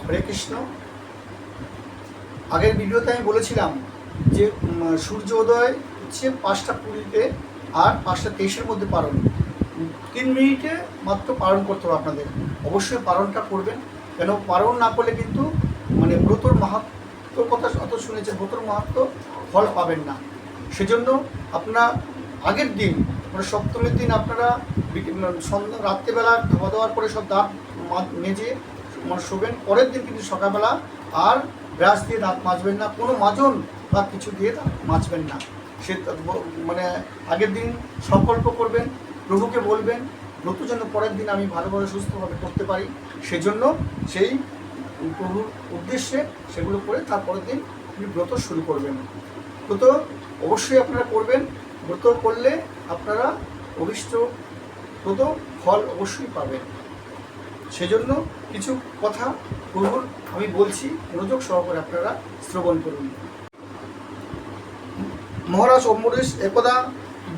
হরে কৃষ্ণ। আগের ভিডিওতে আমি বলেছিলাম যে সূর্য উদয় হচ্ছে 5:20 আর 5:23 মধ্যে পালন, 3 মিনিটে মাত্র পালন করতে হবে আপনাদের। অবশ্যই পালনটা করবেন, কেন পালন না করলে কিন্তু মানে ব্রতর মাহাত্ম্যর কথা অত শুনেছে, ব্রতর মাহাত্ম্য ফল পাবেন না। সেজন্য আপনারা আগের দিন মানে সপ্তমীর দিন আপনারা সন্ধ্যা রাত্রেবেলা খাওয়া দাওয়ার পরে সব দাঁত মেজে মানে শোবেন। পরের দিন কিন্তু সকালবেলা আর ব্রাশ দিয়ে দাঁত মাজবেন না, কোনো মাজন বা কিছু দিয়ে দাঁত মাজবেন না। সে মানে আগের দিন সংকল্প করবেন, প্রভুকে বলবেন ব্রত যেন পরের দিন আমি ভালোভাবে সুস্থভাবে করতে পারি, সেজন্য সেই প্রভুর উদ্দেশ্যে সেগুলো করে তারপরের দিন আপনি ব্রত শুরু করবেন। ব্রত অবশ্যই আপনারা করবেন, ব্রত করলে আপনারা অভিষ্ট ব্রত ফল অবশ্যই পাবেন। সেজন্য কিছু কথা প্রভুর আমি বলছি, মনোযোগ সহকারে আপনারা শ্রবণ করুন। মহারাজ অম্বরীশ একদা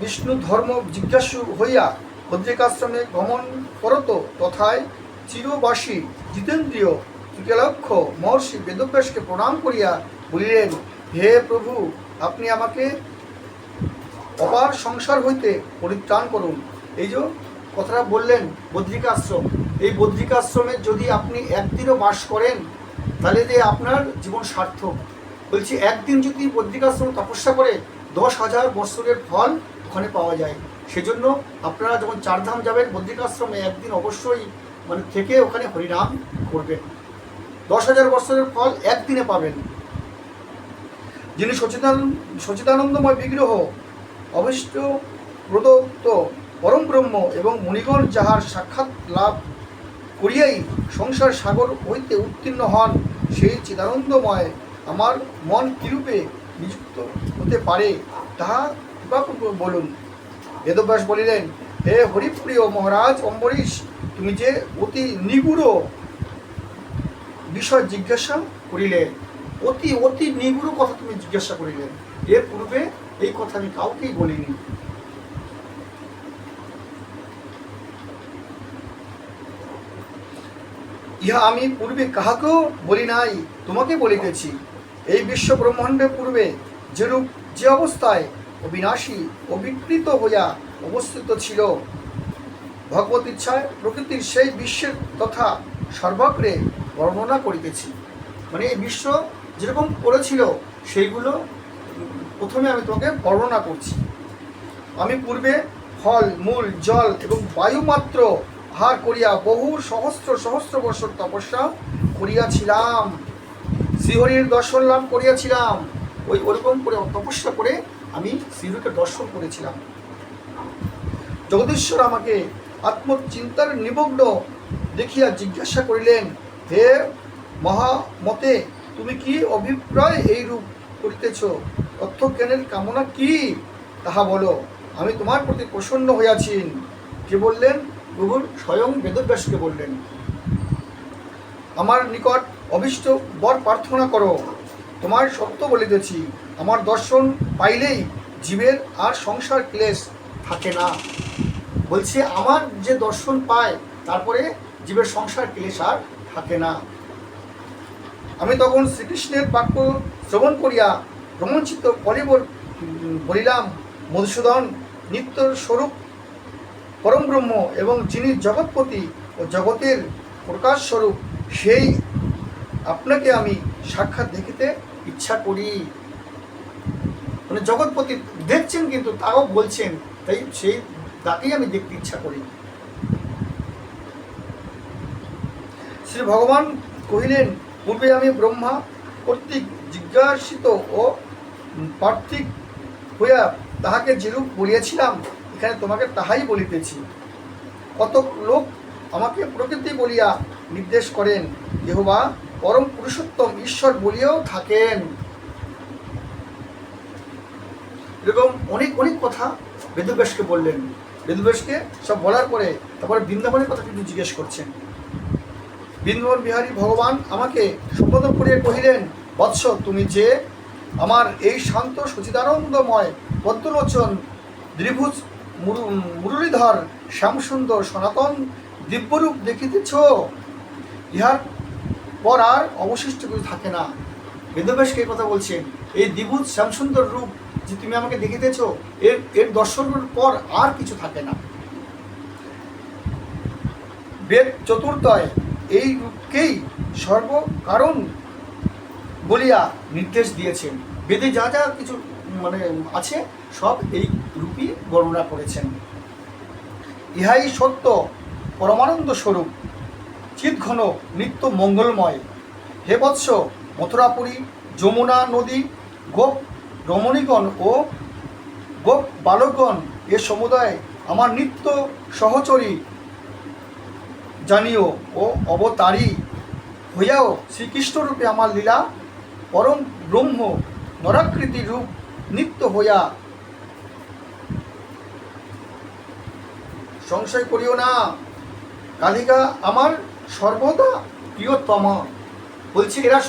বিষ্ণু ধর্ম জিজ্ঞাসু হইয়া বদ্রিকাশ্রমে গমন করত, তথায় চিরবাসী জিতেন্দ্রীয় ত্রিকালক্ষ মহর্ষি বেদব্যাসকে প্রণাম করিয়া বলিলেন, হে প্রভু, আপনি আমাকে অপার সংসার হইতে পরিত্রাণ করুন। এই যে কথাটা বললেন বদ্রিকাশ্রম, এই বদ্রিকাশ্রমে যদি আপনি একদিনও বাস করেন তাহলে যে আপনার জীবন সার্থক। বলছি একদিন যদি বদ্রিকাশ্রম তপস্যা করে 10,000 বৎসরের ফল ওখানে পাওয়া যায়। সেজন্য আপনারা যখন চারধাম যাবেন বদ্রিকাশ্রমে একদিন অবশ্যই মানে থেকে ওখানে হরিনাম করবেন, 10,000 বৎসরের ফল একদিনে পাবেন। যিনি সচিদানন্দময় বিগ্রহ অভীষ্ট প্রদত্ত পরম ব্রহ্ম এবং মণিগণ যাহার সাক্ষাৎ লাভ করিয়াই সংসার সাগর হইতে উত্তীর্ণ হন, সেই চিদানন্দময় আমার মন কিরূপে নিযুক্ত হতে পারে তাহা বলুন। বেদব্যাস বলিলেন, হে হরিপ্রিয় মহারাজ অম্বরীশ, তুমি যে অতি নিগুড় বিষয় জিজ্ঞাসা করিলে, অতি অতি নিগুড় কথা তুমি জিজ্ঞাসা করিলেন। এর পূর্বে এই কথা আমি কাউকেই বলিনি। ইহা আমি পূর্বে কাহাকেও বলি নাই, তোমাকে বলিতেছি। এই বিশ্ব ব্রহ্মাণ্ডের পূর্বে যেরূপ যে অবস্থায় অবিনাশী অবিকৃত হইয়া অবস্থিত ছিল, ভগবত ইচ্ছায় প্রকৃতির সেই বিশ্বের তথা সর্বাগ্রে বর্ণনা করিতেছি। মানে এই বিশ্ব যেরকম করেছিল সেইগুলো প্রথমে আমি তোমাকে বর্ণনা করছি। আমি পূর্বে ফল মূল জল এবং বায়ুমাত্র আহার করিয়া বহু সহস্র সহস্র বৎসর তপস্যা করিয়াছিলাম, শ্রীহরির দর্শন লাভ করিয়াছিলাম। ওরকম করে তপস্যা করে আমি শ্রীহরিকে দর্শন করেছিলাম। জগদীশ্বর আমাকে আত্মচিন্তার নিমগ্ন দেখিয়া জিজ্ঞাসা করিলেন, হে মহামতে, তুমি কি অভিপ্রায় এইরূপ করিতেছ? তত্ত্বজ্ঞানের কামনা কি তাহা বলো, আমি তোমার প্রতি প্রসন্ন হইয়াছি। কে বললেন? প্রভুর স্বয়ং বেদব্যাসকে বললেন, আমার নিকট অভীষ্ট বর প্রার্থনা করো। তোমার সত্য বলিতেছি, আমার দর্শন পাইলেই জীবের আর সংসার ক্লেশ থাকে না। বলছে আমার যে দর্শন পায় তারপরে জীবের সংসার ক্লেশ আর থাকে না। আমি তখন শ্রীকৃষ্ণের বাক্য শ্রবণ করিয়া রোমাঞ্চিত কলিবর বলিলাম, মধুসূদন, নিত্য স্বরূপ পরম ব্রহ্ম এবং যিনি জগৎপতি ও জগতের প্রকাশ স্বরূপ, সেই আপনাকে আমি সাক্ষাৎ দেখিতে ইচ্ছা করি। মানে জগৎপতি দেখছেন কিন্তু তাও বলছেন, তাই সেই তাকেই আমি দেখতে ইচ্ছা করি। শ্রী ভগবান কহিলেন, পূর্বে আমি ব্রহ্মা কর্তৃক জিজ্ঞাসিত ও পার্থিক হইয়া তাহাকে যেরূপ বলিয়াছিলাম, এখানে তোমাকে তাহাই বলিতেছি। কত লোক আমাকে প্রকৃতি বলিয়া নির্দেশ করেন, যেহোবা পরম পুরুষোত্তম ঈশ্বর বলিয়াও থাকেন। এরকম অনেক অনেক কথা বেদব্যাসকে বললেন। বেদব্যাসকে সব বলার পরে তারপরে বৃন্দাবনের কথা কিন্তু জিজ্ঞেস করছেন। বৃন্দাবন বিহারী ভগবান আমাকে সম্বোধন করিয়া কহিলেন, বৎস, তুমি যে আমার এই শান্ত সচিদানন্দময় পদ্মলোচন দ্বিভুজ মুরলীধর শ্যামসুন্দর সনাতন দিব্যরূপ দেখিতেছ, ইহার পর আর অবশিষ্ট কিছু থাকে না। বেদব্যাসকে এই কথা বলছেন, এই দ্বিভুজ শ্যামসুন্দর রূপ যে তুমি আমাকে দেখিতেছ, এর দর্শনের পর আর কিছু থাকে না। বেদ চতুর্থয় এই রূপকেই সর্বকারণ বলিয়া নির্দেশ দিয়েছেন। বেদে যা যা কিছু আছে সব এই রূপই বর্ণনা করেছেন। ইহাই সত্য পরমানন্দ স্বরূপ, চিৎঘন নিত্য মঙ্গলময়। হে বৎস, মথুরাপুরী, যমুনা নদী, গোপ রমণীগণ ও গোপ বালকগণ এ সমুদায় আমার নিত্য সহচরী জানিও ও অবতারী হইয়াও শ্রীকৃষ্ণরূপে আমার লীলা পরম ব্রহ্ম নরাকৃতি রূপ নিত্য হইয়া সংশয় করিও না। কালিকা আমার সর্বদা প্রিয়তমা। বলছি এরা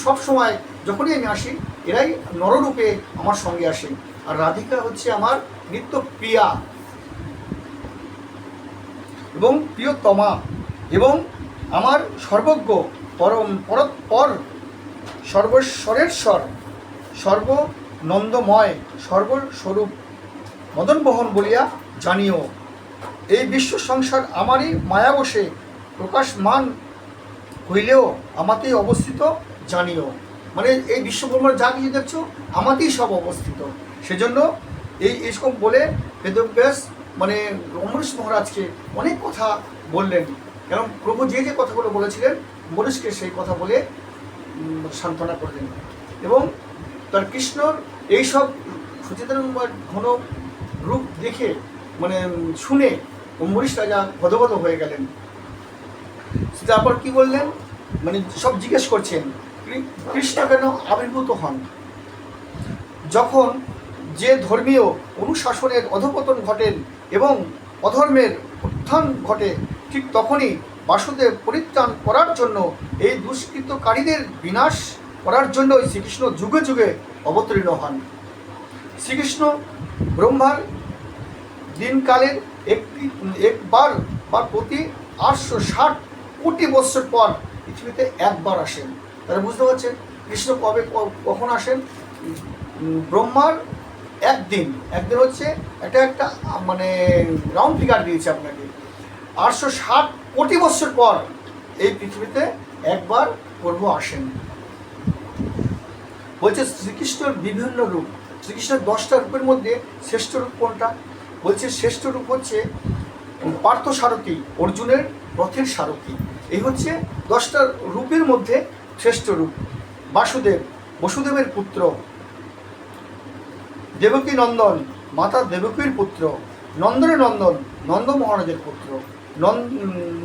সব সময় যখনই আমি আসি এরাই নররূপে আমার সঙ্গে আসে, আর রাধিকা হচ্ছে আমার নিত্য প্রিয়া এবং প্রিয়তমা এবং আমার সর্বজ্ঞ পরম পরৎপর সর্বস্বরেশ্বর সর্বনন্দময় সর্বস্বরূপ মদনমোহন বলিয়া জানিও। এই বিশ্ব সংসার আমারই মায়াবশে প্রকাশমান হইলেও আমাতেই অবস্থিত জানিও। মানে এই বিশ্বব্রহ্মাণ্ড যা কিছু দেখছো আমাতেই সব অবস্থিত। সেজন্য এইরকম বলে বেদব্যাস অম্বরীশ মহারাজকে অনেক কথা বললেন, কারণ প্রভু যে যে কথাগুলো বলেছিলেন অম্বরীশকে সেই কথা বলে সান্ত্বনা করলেন। এবং তার কৃষ্ণর এইসব সচেতনময় ঘন রূপ দেখে শুনে অম্বরীশ রাজা গদগদ হয়ে গেলেন। তারপর কি বললেন, সব জিজ্ঞেস করছেন কৃষ্ণ কেন আবির্ভূত হন। যখন যে ধর্মীয় অনুশাসনের অধঃপতন ঘটেন এবং অধর্মের উত্থান ঘটে, ঠিক তখনই বাসুদেব পরিত্রাণ করার জন্য এই দুষ্কৃতকারীদের বিনাশ করার জন্যই শ্রীকৃষ্ণ যুগে যুগে অবতীর্ণ হন। শ্রীকৃষ্ণ ব্রহ্মার দিনকালের একবার বা প্রতি 860 কোটি বৎসর পর পৃথিবীতে একবার আসেন। তারা বুঝতে পারছেন কৃষ্ণ কখন আসেন। ব্রহ্মার একদিন হচ্ছে একটা রাউন্ড ফিগার দিয়েছে আপনাকে, 860 কোটি বৎসর পর এই পৃথিবীতে একবার প্রভু আসেন। বলছে শ্রীকৃষ্ণের বিভিন্ন রূপ, শ্রীকৃষ্ণের 10টা রূপের মধ্যে শ্রেষ্ঠ রূপ কোনটা? বলছে শ্রেষ্ঠ রূপ হচ্ছে পার্থ সারথী, অর্জুনের রথের সারথী। এই হচ্ছে 10টা রূপের মধ্যে শ্রেষ্ঠ রূপ। বসুদেবের পুত্র, দেবকী নন্দন মাতা দেবকীর পুত্র, নন্দনের নন্দন নন্দ মহারাজের পুত্র,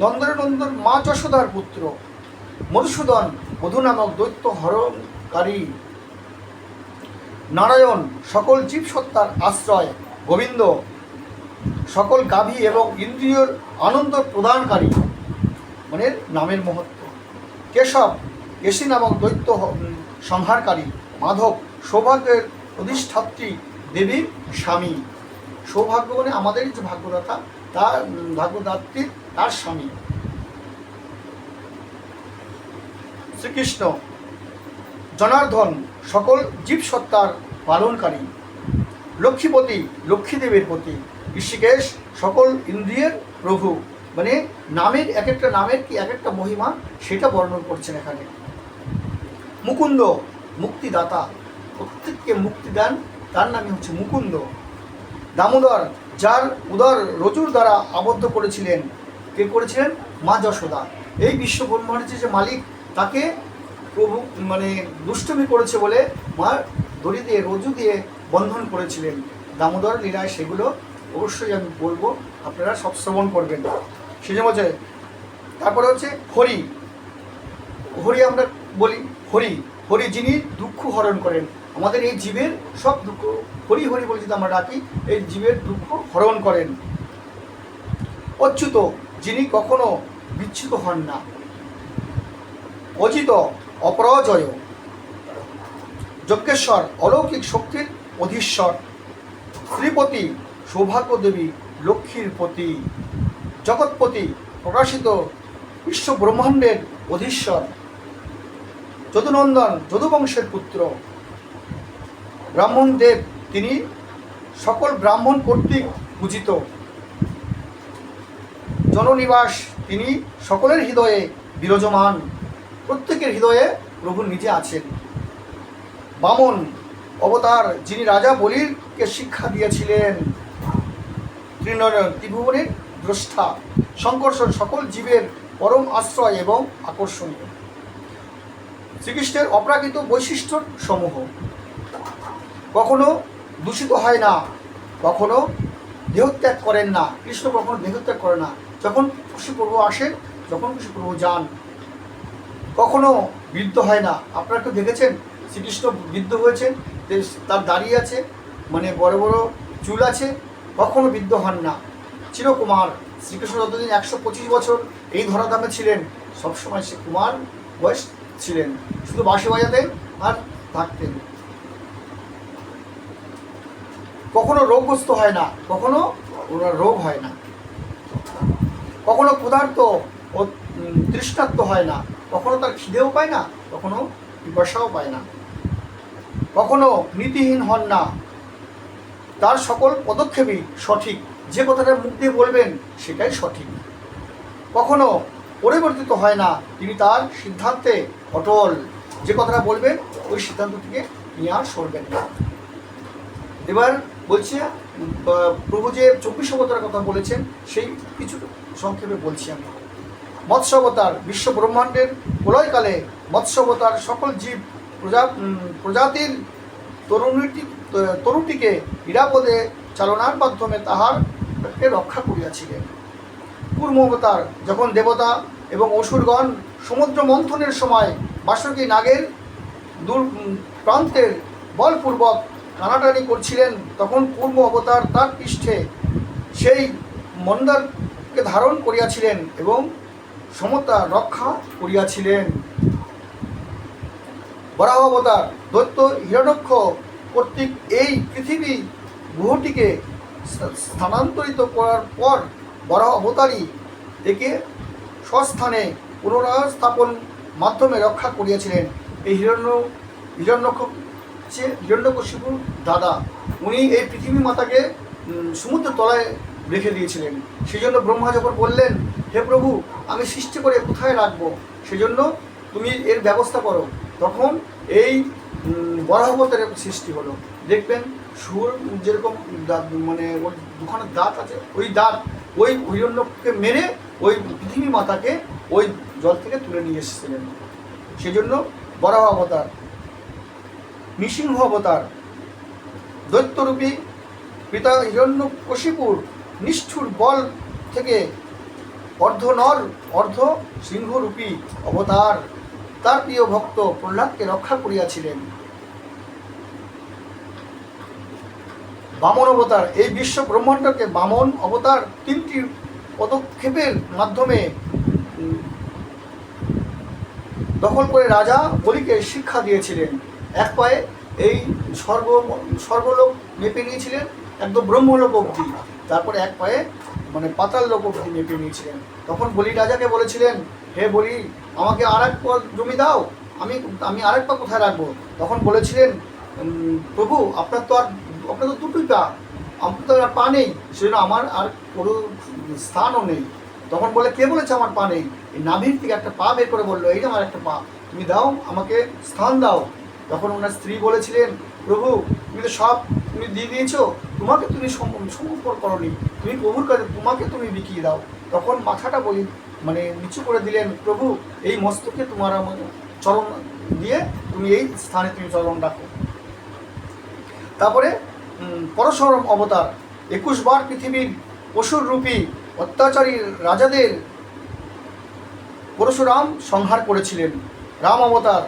নন্দনের নন্দন মা যশোদার পুত্র, মধুসূদন মধু নামক দৈত্য হরণকারী, নারায়ণ সকল জীবসত্তার আশ্রয়, গোবিন্দ সকল গাভী এবং ইন্দ্রিয়র আনন্দ প্রদানকারী, নামের মহত্ব, কেশব কেশী নামক দৈত্য সংহারকারী, মাধব সৌভাগ্যের অধিষ্ঠাত্রী দেবীর স্বামী। সৌভাগ্য আমাদের যে ভাগ্যদাতা, তার ভাগ্যদাত্রীর তার স্বামী। শ্রীকৃষ্ণ জনার্দন সকল জীবসত্তার পালনকারী, লক্ষ্মীপতি লক্ষ্মীদেবীর পতি, ঋষিকেশ সকল ইন্দ্রিয়ের প্রভু। নামের এক একটা নামের কি এক একটা মহিমা সেটা বর্ণন করছেন এখানে। মুকুন্দ মুক্তিদাতা, প্রত্যেককে মুক্তি দেন, তার নামই হচ্ছে মুকুন্দ। দামোদর যার উদর রজুর দ্বারা আবদ্ধ করেছিলেন, কে করেছিলেন? মা যশোদা। এই বিশ্ব ব্রহ্মাণ্ডের যে মালিক তাকে প্রভু দুষ্টমি করেছে বলে মা দড়ি দিয়ে রজু দিয়ে বন্ধন করেছিলেন। দামোদর লীলায় সেগুলো অবশ্যই আমি বলবো, আপনারা সব শ্রবণ করবেন। সে যে বলছে তারপরে হচ্ছে হরি। হরি আমরা বলি হরি যিনি দুঃখ হরণ করেন, আমাদের এই জীবের সব দুঃখ হরি হরি বলে যদি আমরা ডাকি এই জীবের দুঃখ হরণ করেন। অচ্যুত যিনি কখনো বিচ্যুত হন না। অজিত অপরাজয়। যজ্ঞেশ্বর অলৌকিক শক্তির অধীশ্বর। শ্রীপতি সৌভাগ্য দেবী লক্ষ্মীর পতি। জগৎপতি প্রকাশিত বিশ্ব ব্রহ্মাণ্ডের অধীশ্বর। যদুনন্দন যদুবংশের পুত্র। ব্রাহ্মণ দেব, তিনি সকল ব্রাহ্মণ কর্তৃক পূজিত। জননিবাস, তিনি সকলের হৃদয়ে বিরাজমান, প্রত্যেকের হৃদয়ে প্রভু নিজে আছেন। বামন অবতার, যিনি রাজা বলিরকে শিক্ষা দিয়েছিলেন। ত্রিনয়ন, ত্রিভুবনের দ্রষ্টা, শঙ্কর্ষণ, সকল জীবের পরম আশ্রয় এবং আকর্ষণীয়। শ্রীকৃষ্ণের অপ্রাকৃত বৈশিষ্ট্য সমূহ: কখনো দূষিত হয় না, কখনো দেহত্যাগ করেন না। কৃষ্ণ কখনো দেহত্যাগ করে না, যখন খুশি প্রভু আসেন, যখন খুশি প্রভু যান। কখনো বৃদ্ধ হয় না। আপনারা কেউ দেখেছেন শ্রীকৃষ্ণ বৃদ্ধ হয়েছেন? তার দাঁড়িয়ে আছে, মানে বড় বড় চুল আছে, কখনো বৃদ্ধ হন না। চিরকুমার, শ্রীকৃষ্ণ যতদিন 125 বছর এই ধরাধামে ছিলেন, সবসময় সে কুমার বয়স ছিলেন, শুধু বাঁশি বাজাতেন আর থাকতেন। কখনো রোগগ্রস্ত হয় না, কখনো ওনার রোগ হয় না। কখনো ক্ষুধার্ত ও তৃষ্ণার্ত হয় না, কখনো তার খিদেও পায় না, কখনো পিপাসাও পায় না। কখনো নীতিহীন হন না, তার সকল পদক্ষেপই সঠিক। যে কথাটা মুখ দিয়ে বলবেন সেটাই সঠিক। কখনো পরিবর্তিত হয় না, তিনি তার সিদ্ধান্তে অটল। যে কথাটা বলবেন ওই সিদ্ধান্ত থেকে নিয়ে আর সরবেন না। এবার বলছে প্রভু যে 24 অবতারের কথা বলেছেন, সেই কিছু সংক্ষেপে বলছি আমি। মৎস্য অবতার, বিশ্ব ব্রহ্মাণ্ডের প্রলয়কালে মৎস্য অবতার সকল জীব প্রজাতির তরুটিকে নিরাপদে চালনার মাধ্যমে তাহারকে রক্ষা করিয়াছিলেন। কূর্ম অবতার, যখন দেবতা এবং অসুরগণ সমুদ্র মন্থনের সময় বাসুকী নাগের দূর প্রান্তের বলপূর্বক টানাটানি করছিলেন, তখন কূর্ম অবতার তার পৃষ্ঠে সেই মন্দারকে ধারণ করিয়াছিলেন এবং সমতা রক্ষা করিয়াছিলেন। বরাহ অবতার, দৈত্য হিরণ্যক্ষ কর্তৃক এই পৃথিবী গ্রহটিকে স্থানান্তরিত করার পর বরাহ অবতারই একে স্বস্থানে পুনরস্থাপন মাধ্যমে রক্ষা করিয়াছিলেন। এই হিরণ্যকশিপুর দাদা, উনি এই পৃথিবী মাতাকে সমুদ্রের তলায় রেখে দিয়েছিলেন। সেই জন্য ব্রহ্মা যখন বললেন, হে প্রভু, আমি সৃষ্টি করে কোথায় রাখবো, সেজন্য তুমি এর ব্যবস্থা করো, তখন এই বরাহ অবতারের সৃষ্টি হলো। দেখবেন সুর যেরকম মানে ওর দুখানা দাঁত আছে, ওই দাঁত ওই হিরণ্যকে মেরে ওই পৃথিবী মাতাকে ওই জল থেকে তুলে নিয়ে এসেছিলেন। সেই জন্য বরাহ অবতার। নৃসিংহ অবতার, দৈত্যরূপী পিতা হিরণ্যকশিপুর নিষ্ঠুর বল থেকে অর্ধ নর অর্ধ সিংহরূপী অবতার তার প্রিয় ভক্ত প্রহ্লাদকে রক্ষা করিয়াছিলেন। বামন অবতার, এই বিশ্ব ব্রহ্মাণ্ডকে বামন অবতার 3টি পদক্ষেপের মাধ্যমে দখল করে রাজা বলিকে শিক্ষা দিয়েছিলেন। এক পায়ে এই স্বর্গলোক মেপে নিয়েছিলেন, একদম ব্রহ্মলোক অবধি, তারপরে এক পায়ে মানে পাতাল লোক অবধি মেপে নিয়েছিলেন। তখন বলি রাজাকে বলেছিলেন, হে বলি, আমাকে আর এক পা জমি দাও, আমি আরেক পা কোথায় রাখবো? তখন বলেছিলেন, প্রভু, আপনার তো দুটোই পা, আপনার তো আর পা নেই, সেজন্য আমার আর কোনো স্থানও নেই। তখন বলে, কে বলেছে আমার পা নেই? এই নাভির থেকে একটা পা বের করে বললো, এই যে আমার একটা পা, তুমি দাও, আমাকে স্থান দাও। তখন ওনার স্ত্রী বলেছিলেন, প্রভু, তুমি তো সব তুমি দিয়ে দিয়েছো, তোমাকে তুমি সমর্পণ করনি, তুমি প্রভুর কাছে তোমাকে তুমি বিকিয়ে দাও। তখন মাথাটা বলি মানে নিচু করে দিলেন, প্রভু, এই মস্তকে তোমার আমার চরণ দিয়ে তুমি এই স্থানে তুমি চরণ রাখো। তারপরে পরশুরাম অবতার, 21 বার পৃথিবীর অসুররূপী অত্যাচারী রাজাদের পরশুরাম সংহার করেছিলেন। রাম অবতার,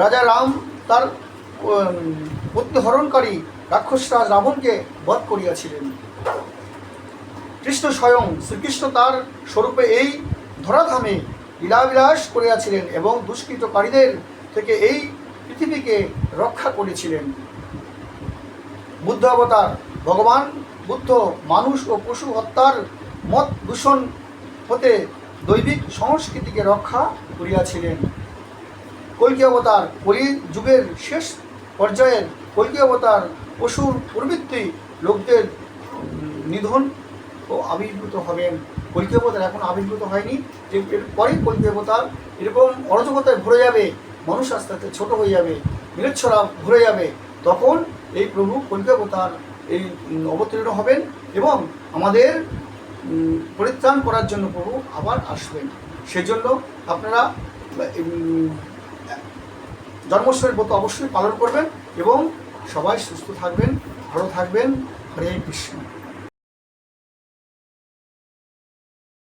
রাজা রাম তার প্রত্যহরণকারী রাক্ষসরাজ রাবণকে বধ করিয়াছিলেন। কৃষ্ণ স্বয়ং, শ্রীকৃষ্ণ তার স্বরূপে এই ধরাধামে লীলাবিলাস করিয়াছিলেন এবং দুষ্কৃতকারীদের থেকে এই পৃথিবীকে রক্ষা করেছিলেন। বুদ্ধ অবতার, ভগবান বুদ্ধ মানুষ ও পশু হত্যার মত দূষণ হতে দৈবিক সংস্কৃতিকে রক্ষা করিয়াছিলেন। কল্কি অবতার কলি যুগের শেষ পর্যায়ের কল্কি অবতার পশুর প্রবৃত্তি লোকদের নিধন ও আবির্ভূত হবেন। কল্কি অবতার এখন আবির্ভূত হয়নি, এরপরেই কল্কি অবতার এরকম অরাজকতায় ভরে যাবে, মানুষ আস্তে আস্তে ছোটো হয়ে যাবে, নিরক্ষরা ভরে যাবে। তখন এই প্রভু কল্কি অবতার এই অবতীর্ণ হবেন এবং আমাদের পরিত্রাণ করার জন্য প্রভু আবার আসবেন। সেজন্য আপনারা জন্মাষ্টমীর ব্রত অবশ্যই পালন করবেন এবং সবাই সুস্থ থাকবেন, ভালো থাকবেন। হরে কৃষ্ণ।